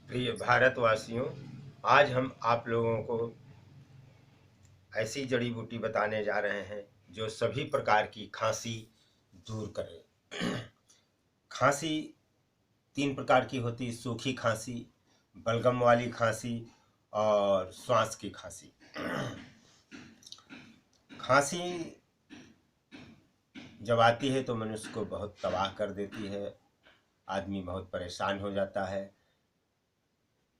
प्रिय भारतवासियों, आज हम आप लोगों को ऐसी जड़ी बूटी बताने जा रहे हैं जो सभी प्रकार की खांसी दूर करे। खांसी तीन प्रकार की होती है: सूखी खांसी, बलगम वाली खांसी और श्वास की खांसी। खांसी जब आती है तो मनुष्य को बहुत तबाह कर देती है, आदमी बहुत परेशान हो जाता है।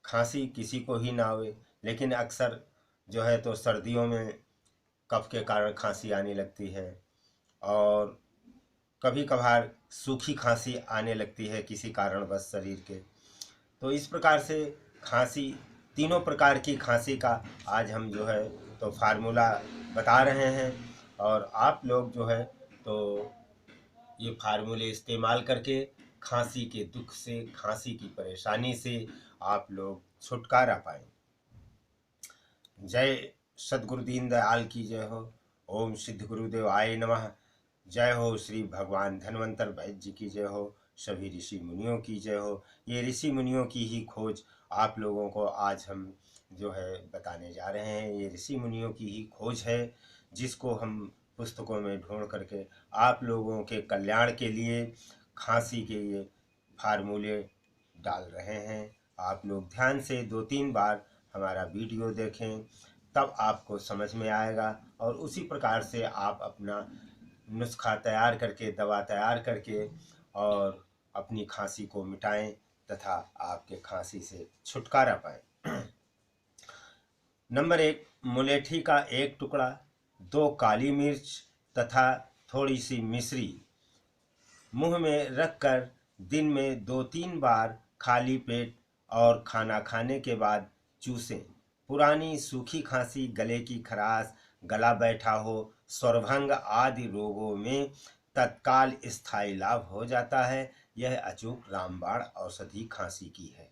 खांसी किसी को ही ना आवे, लेकिन अक्सर जो है तो सर्दियों में कफ के कारण खांसी आने लगती है और कभी कभार सूखी खांसी आने लगती है किसी कारणवश शरीर के। तो इस प्रकार से खांसी, तीनों प्रकार की खांसी का आज हम जो है तो फार्मूला बता रहे हैं और आप लोग जो है तो ये फार्मूले इस्तेमाल करके खांसी के दुख से, खांसी की परेशानी से आप लोग छुटकारा पाएं। जय सद्गुरु दीन दयाल की जय हो। ओम सिद्ध गुरुदेव आय नमः। जय हो श्री भगवान धन्वंतर वैद्य जी की जय हो। सभी ऋषि मुनियों की जय हो। ये ऋषि मुनियों की ही खोज आप लोगों को आज हम जो है बताने जा रहे हैं। ये ऋषि मुनियों की ही खोज है जिसको हम पुस्तकों में ढूंढ करके आप लोगों के कल्याण के लिए खांसी के ये फार्मूले डाल रहे हैं। आप लोग ध्यान से 2-3 बार हमारा वीडियो देखें, तब आपको समझ में आएगा और उसी प्रकार से आप अपना नुस्खा तैयार करके, दवा तैयार करके और अपनी खांसी को मिटाएं तथा आपके खांसी से छुटकारा पाएं। नंबर 1, मुलेठी का 1 टुकड़ा, 2 काली मिर्च तथा थोड़ी सी मिश्री मुंह में रखकर दिन में 2-3 बार खाली पेट और खाना खाने के बाद चूसें। पुरानी सूखी खांसी, गले की खराश, गला बैठा हो, स्वरभंग आदि रोगों में तत्काल स्थायी लाभ हो जाता है। यह अचूक रामबाण औषधि खांसी की है।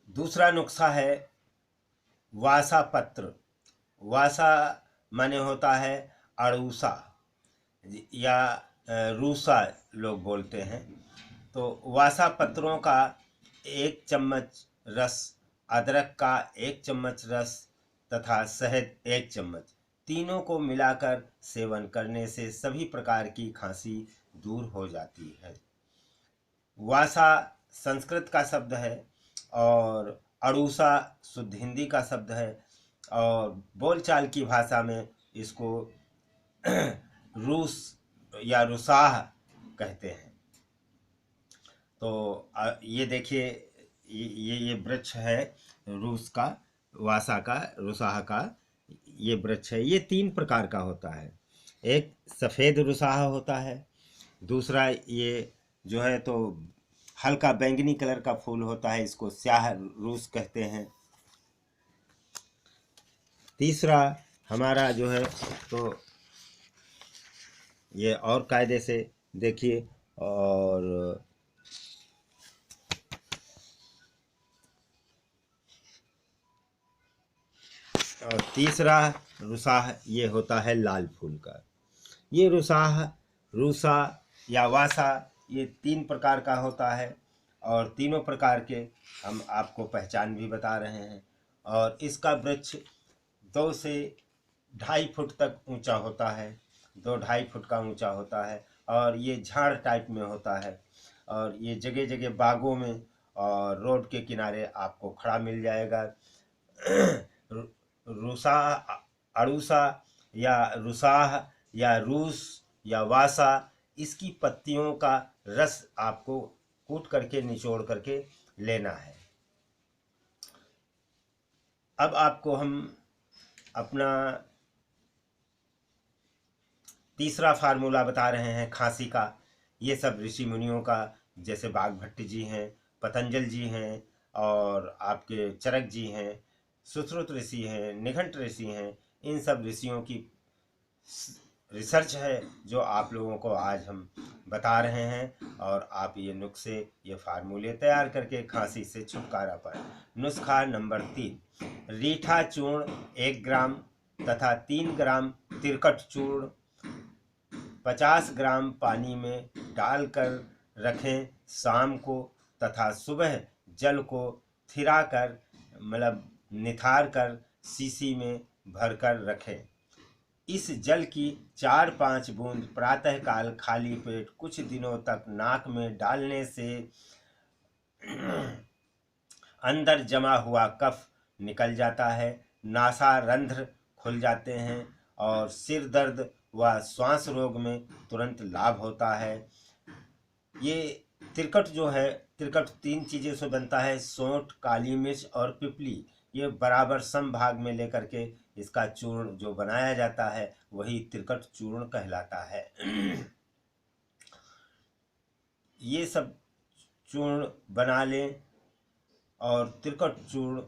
दूसरा नुस्खा है वासा पत्र। वासा माने होता है अड़ूसा या रूसा लोग बोलते हैं। तो वासा पत्रों का 1 चम्मच रस, अदरक का 1 चम्मच रस तथा शहद 1 चम्मच, तीनों को मिलाकर सेवन करने से सभी प्रकार की खांसी दूर हो जाती है। वासा संस्कृत का शब्द है और अड़ूसा शुद्ध हिंदी का शब्द है और बोलचाल की भाषा में इसको रूस या रुसाह कहते हैं। तो ये देखिए, ये वृक्ष है रूस का, वासा का, रुसाह का ये वृक्ष है। ये 3 प्रकार का होता है। एक सफ़ेद रुसाह होता है, दूसरा ये जो है तो हल्का बैंगनी कलर का फूल होता है, इसको स्याह रूस कहते हैं। तीसरा हमारा जो है तो ये और कायदे से देखिए, और तीसरा रुसाह ये होता है लाल फूल का। ये रुसाह, रूसा या वासा, ये 3 प्रकार का होता है और तीनों प्रकार के हम आपको पहचान भी बता रहे हैं। और इसका वृक्ष 2 से 2.5 फुट तक ऊंचा होता है, 2-2.5 फुट का ऊंचा होता है और ये झाड़ टाइप में होता है और ये जगह जगह बागों में और रोड के किनारे आपको खड़ा मिल जाएगा। रूसा, अड़ूसा या रुसाह या रूस या वासा, इसकी पत्तियों का रस आपको कूट करके, निचोड़ करके लेना है। अब आपको हम अपना तीसरा फार्मूला बता रहे हैं खांसी का। ये सब ऋषि मुनियों का, जैसे बाघभट्ट जी हैं, पतंजल जी हैं और आपके चरक जी हैं, सुश्रुत ऋषि हैं, निघंट ऋषि हैं। इन सब ऋषियों की रिसर्च है जो आप लोगों को आज हम बता रहे हैं और आप ये नुस्खे, ये फार्मूले तैयार करके खांसी से छुटकारा पाएं। नुस्खा नंबर 3, रीठा चूर्ण 1 ग्राम तथा 3 ग्राम तिरकट चूर्ण 50 ग्राम पानी में डालकर रखें। शाम को तथा सुबह जल को थिराकर मतलब निथार कर शीशी में भरकर रखें। इस जल की 4-5 बूंद प्रातःकाल खाली पेट कुछ दिनों तक नाक में डालने से अंदर जमा हुआ कफ निकल जाता है, नासारंध्र खुल जाते हैं और सिर दर्द व श्वास रोग में तुरंत लाभ होता है। ये तिरकट जो है, तिरकट 3 चीज़ें से बनता है, सौंठ, काली मिर्च और पिपली। ये बराबर सम भाग में लेकर के इसका चूर्ण जो बनाया जाता है वही तिरकट चूर्ण कहलाता है। ये सब चूर्ण बना लें और तिरकट चूर्ण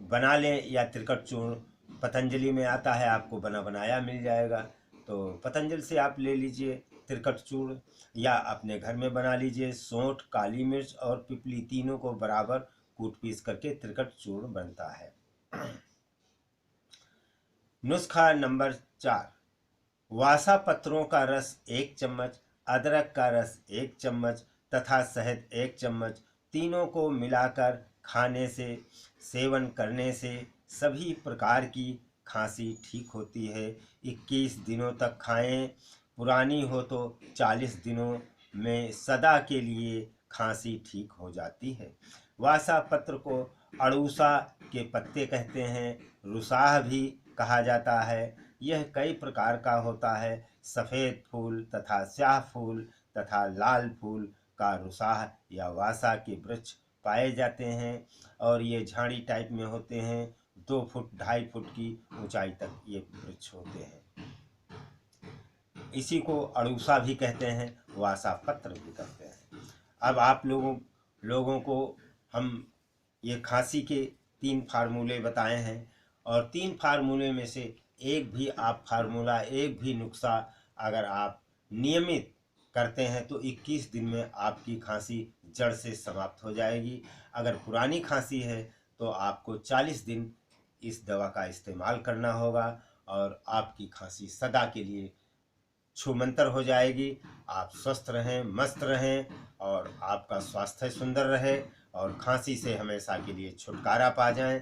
बना लें, या तिरकट चूर्ण पतंजलि में आता है, आपको बना बनाया मिल जाएगा, तो पतंजलि से आप ले लीजिए तिरकट चूर्ण, या अपने घर में बना लीजिए। सौंठ, काली मिर्च और पिपली तीनों को बराबर कूट पीस करके तिरकट चूर्ण बनता है। नुस्खा नंबर 4, वासा पत्रों का रस 1 चम्मच, अदरक का रस 1 चम्मच तथा शहद 1 चम्मच, तीनों को मिलाकर खाने से, सेवन करने से सभी प्रकार की खांसी ठीक होती है। 21 दिनों तक खाएं, पुरानी हो तो 40 दिनों में सदा के लिए खांसी ठीक हो जाती है। वासा पत्र को अड़ूसा के पत्ते कहते हैं, रुसाह भी कहा जाता है। यह कई प्रकार का होता है, सफ़ेद फूल तथा स्याह फूल तथा लाल फूल का रुसाह या वासा के वृक्ष पाए जाते हैं और ये झाड़ी टाइप में होते हैं। 2 फुट 2.5 फुट की ऊंचाई तक ये वृक्ष होते हैं। इसी को अड़ूसा भी कहते हैं, वासा पत्र भी कहते हैं। अब आप लोगों को हम ये खांसी के 3 फार्मूले बताए हैं और 3 फार्मूले में से एक भी आप फार्मूला, एक भी नुस्खा अगर आप नियमित करते हैं तो 21 दिन में आपकी खांसी जड़ से समाप्त हो जाएगी। अगर पुरानी खांसी है तो आपको 40 दिन इस दवा का इस्तेमाल करना होगा और आपकी खांसी सदा के लिए छूमंतर हो जाएगी। आप स्वस्थ रहें, मस्त रहें और आपका स्वास्थ्य सुंदर रहे और खांसी से हमेशा के लिए छुटकारा पा जाएं।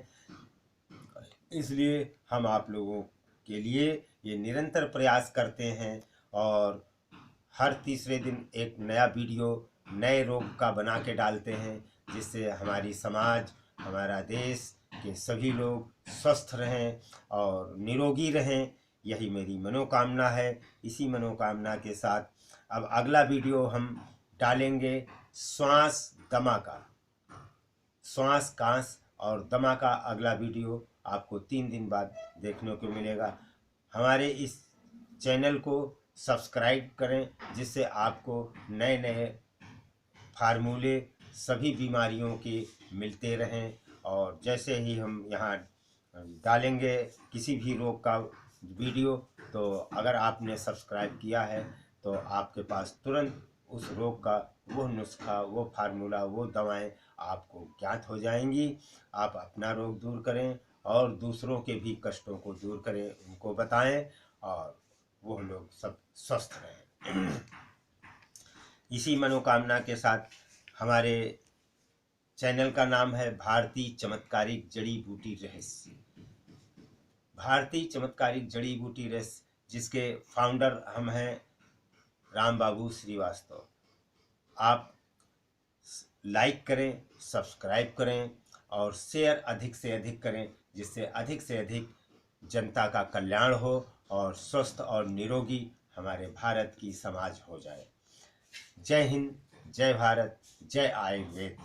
इसलिए हम आप लोगों के लिए ये निरंतर प्रयास करते हैं और हर तीसरे दिन एक नया वीडियो नए रोग का बना के डालते हैं, जिससे हमारी समाज, हमारा देश के सभी लोग स्वस्थ रहें और निरोगी रहें। यही मेरी मनोकामना है। इसी मनोकामना के साथ अब अगला वीडियो हम डालेंगे श्वास दमा का। श्वास, कांस और दमा का अगला वीडियो आपको 3 दिन बाद देखने को मिलेगा। हमारे इस चैनल को सब्सक्राइब करें, जिससे आपको नए नए फार्मूले सभी बीमारियों के मिलते रहें और जैसे ही हम यहाँ डालेंगे किसी भी रोग का वीडियो, तो अगर आपने सब्सक्राइब किया है तो आपके पास तुरंत उस रोग का वो नुस्खा, वो फार्मूला, वो दवाएं आपको ज्ञात हो जाएंगी। आप अपना रोग दूर करें और दूसरों के भी कष्टों को दूर करें, उनको बताएं और वो लोग सब स्वस्थ रहें। इसी मनोकामना के साथ हमारे चैनल का नाम है भारतीय चमत्कारिक जड़ी बूटी रहस्य। भारतीय चमत्कारिक जड़ी बूटी रहस्य, जिसके फाउंडर हम हैं राम बाबू श्रीवास्तव। आप लाइक करें, सब्सक्राइब करें और शेयर अधिक से अधिक करें, जिससे अधिक से अधिक जनता का कल्याण हो और स्वस्थ और निरोगी हमारे भारत की समाज हो जाए। जय हिंद, जय भारत, जय आयुर्वेद।